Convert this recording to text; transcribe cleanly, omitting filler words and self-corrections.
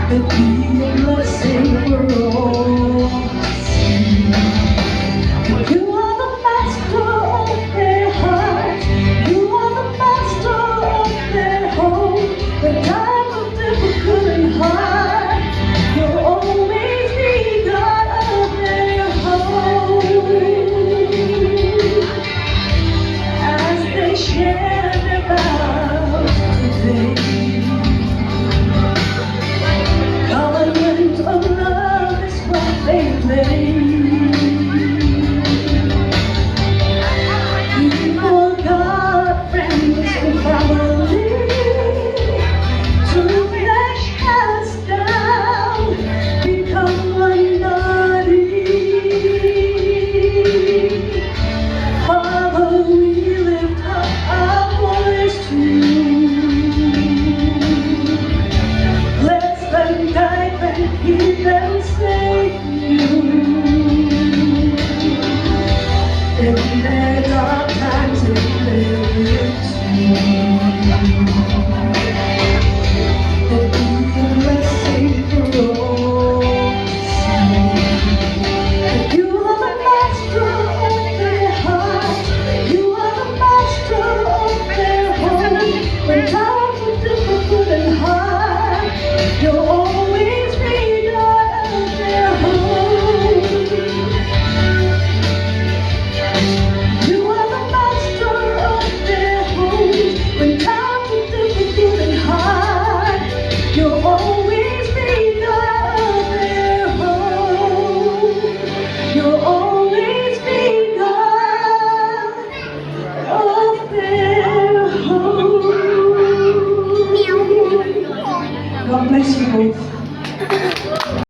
But be a blessing for all to see. You are the master of their hearts. You are the master of their home. The time of difficult and hard, you'll always be God of their home. As they share their vows today, colors of love is what they play. Before God, friends and family, to flesh has down, become one body. Father, we lift up our voice to you. Bless them, guide them, keep them safe in you. In their dark times, they live to you. They be a blessing for all to see. You are the master of their heart. You are the master of their home. When times are difficult and hard, you'll always be God of their home. You are the master of their home. When times are difficult and hard, you'll always be God of their home. You'll always be God of their home. God bless you both.